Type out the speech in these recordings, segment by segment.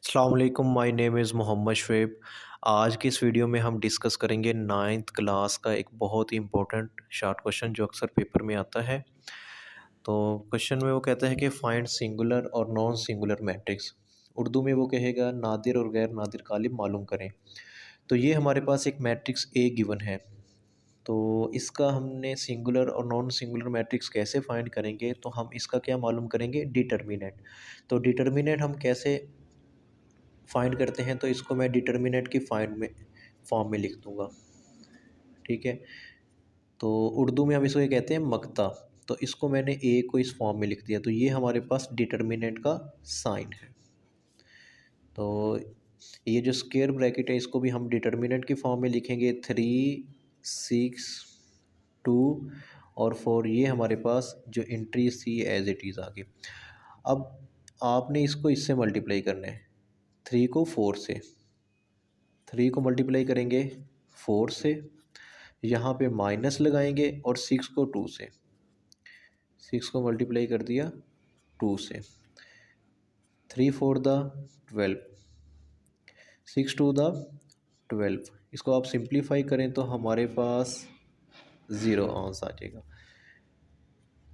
अस्सलाम वालेकुम, my name is Mohammed Shoaib. आज की इस वीडियो में हम डिस्कस करेंगे नाइन्थ क्लास का एक बहुत ही इम्पोर्टेंट शॉर्ट क्वेश्चन जो अक्सर पेपर में आता है। तो क्वेश्चन में वो कहता है कि फाइंड सिंगुलर और नॉन सिंगुलर मैट्रिक्स। उर्दू में वो कहेगा नादिर और गैर नादिर कालिब मालूम करें। तो ये हमारे पास एक मैट्रिक्स ए गिवन है। तो इसका हमने सिंगुलर और नॉन सिंगुलर मैट्रिक्स कैसे फाइंड करेंगे, तो हम इसका क्या मालूम करेंगे, डिटर्मिनेंट। तो डिटर्मिनेंट हम कैसे फाइंड करते हैं, तो इसको मैं डिटर्मिनेंट की फाइंड में फॉर्म में लिख दूंगा। ठीक है, तो उर्दू में हम इसको ये कहते हैं मक्ता। तो इसको मैंने ए को इस फॉर्म में लिख दिया, तो ये हमारे पास डिटर्मिनेंट का साइन है। तो ये जो स्क्वायर ब्रैकेट है इसको भी हम डिटर्मिनेंट की फॉर्म में लिखेंगे, 3, 6, 2 और 4। ये हमारे पास जो entry C as it is आ गई। अब आपने इसको इससे मल्टीप्लाई करना है, 3 को 4 से, 3 को मल्टीप्लाई करेंगे 4 से, यहाँ पे माइनस लगाएंगे और 6 को 2 से, 6 को मल्टीप्लाई कर दिया 2 से, 3 4 द 12, 6 2 द 12। इसको आप सिंप्लीफाई करें तो हमारे पास 0 आंसर आ जाएगा।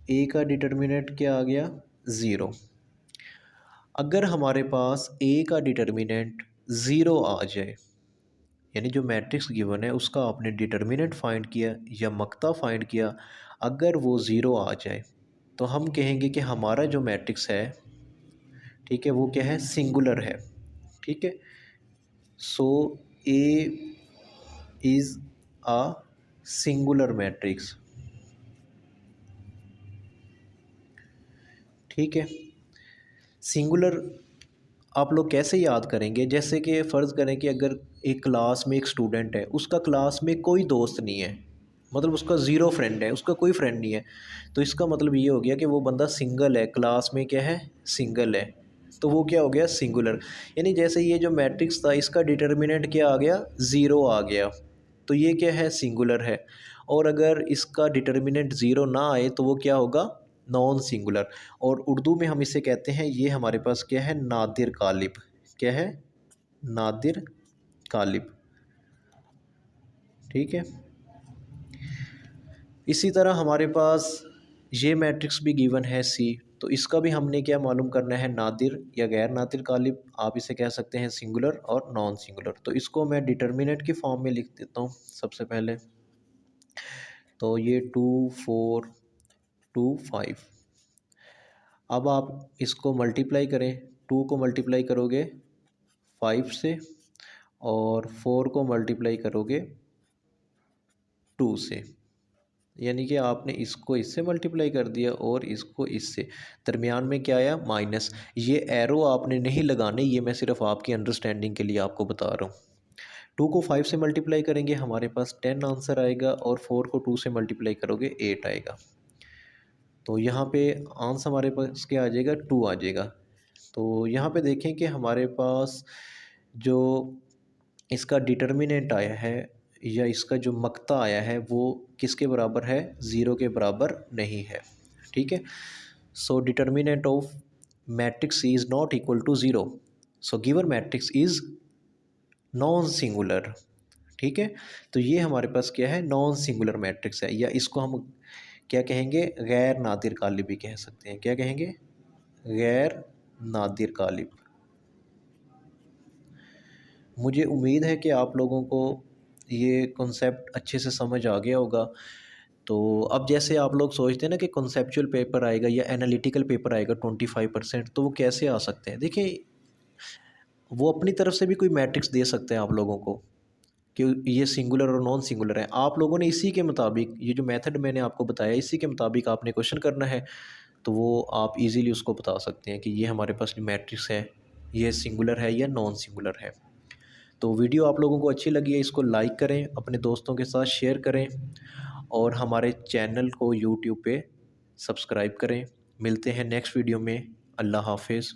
ए का डिटर्मिनेंट क्या आ गया, 0। अगर हमारे पास ए का डिटर्मिनेंट 0 आ जाए, यानी जो मैट्रिक्स गिवन है उसका आपने डिटर्मिनेंट फाइंड किया या मक्ता फाइंड किया, अगर वो ज़ीरो आ जाए तो हम कहेंगे कि हमारा जो मैट्रिक्स है, ठीक है, वो क्या है, सिंगुलर है। ठीक है, so A is a singular matrix. ठीक है, सिंगुलर आप लोग कैसे याद करेंगे, जैसे कि फ़र्ज़ करें कि अगर एक क्लास में एक स्टूडेंट है, उसका क्लास में कोई दोस्त नहीं है, मतलब उसका ज़ीरो फ्रेंड है, उसका कोई फ्रेंड नहीं है, तो इसका मतलब ये हो गया कि वो बंदा सिंगल है, क्लास में क्या है, सिंगल है। तो वो क्या हो गया, सिंगुलर। यानी जैसे ये जो मैट्रिक्स था इसका डिटर्मिनेंट क्या आ गया, ज़ीरो आ गया, तो ये क्या है, सिंगुलर है। और अगर इसका डिटर्मिनेंट ज़ीरो ना आए तो वो क्या होगा, नॉन सिंगुलर। और उर्दू में हम इसे कहते हैं, ये हमारे पास क्या है, नादिर कालिब। क्या है, नादिर कालिब। ठीक है, इसी तरह हमारे पास ये मैट्रिक्स भी गिवन है सी। तो इसका भी हमने क्या मालूम करना है, नादिर या गैर नादिर कालिब। आप इसे कह सकते हैं सिंगुलर और नॉन सिंगुलर। तो इसको मैं डिटर्मिनेंट की फॉर्म में लिख देता हूँ सबसे पहले। तो ये 2 4 2 5। अब आप इसको मल्टीप्लाई करें, 2 को मल्टीप्लाई करोगे 5 से और 4 को मल्टीप्लाई करोगे 2 से, यानी कि आपने इसको इससे मल्टीप्लाई कर दिया और इसको इससे, दरमियान में क्या आया, माइनस। ये एरो आपने नहीं लगाने, ये मैं सिर्फ आपकी अंडरस्टैंडिंग के लिए आपको बता रहा हूँ। 2 को 5 से मल्टीप्लाई करेंगे हमारे पास 10 आंसर आएगा, और 4 को 2 से मल्टीप्लाई करोगे 8 आएगा। तो यहाँ पे आंसर हमारे पास क्या आ जाएगा, 2 आ जाएगा। तो यहाँ पे देखें कि हमारे पास जो इसका डिटर्मिनेंट आया है या इसका जो मक्ता आया है वो किसके बराबर है, ज़ीरो के बराबर नहीं है। ठीक है, so determinant of matrix is not equal to zero, so given matrix is non singular. ठीक है, तो ये हमारे पास क्या है, नॉन सिंगुलर मैट्रिक्स है, या इसको हम क्या कहेंगे, गैर नादिर कालिब भी कह सकते हैं। क्या कहेंगे, गैर नादिर कालिब। मुझे उम्मीद है कि आप लोगों को ये कॉन्सेप्ट अच्छे से समझ आ गया होगा। तो अब जैसे आप लोग सोचते हैं ना कि कॉन्सेप्चुअल पेपर आएगा या एनालिटिकल पेपर आएगा 25%, तो वो कैसे आ सकते हैं। देखिए, वो अपनी तरफ से भी कोई मैट्रिक्स दे सकते हैं आप लोगों को कि ये सिंगुलर और नॉन सिंगुलर है। आप लोगों ने इसी के मुताबिक, ये जो मेथड मैंने आपको बताया, इसी के मुताबिक आपने क्वेश्चन करना है। तो वो आप इजीली उसको बता सकते हैं कि ये हमारे पास मैट्रिक्स है, ये सिंगुलर है या नॉन सिंगुलर है। तो वीडियो आप लोगों को अच्छी लगी है, इसको लाइक करें, अपने दोस्तों के साथ शेयर करें और हमारे चैनल को यूट्यूब पे सब्सक्राइब करें। मिलते हैं नेक्स्ट वीडियो में। अल्लाह हाफिज़।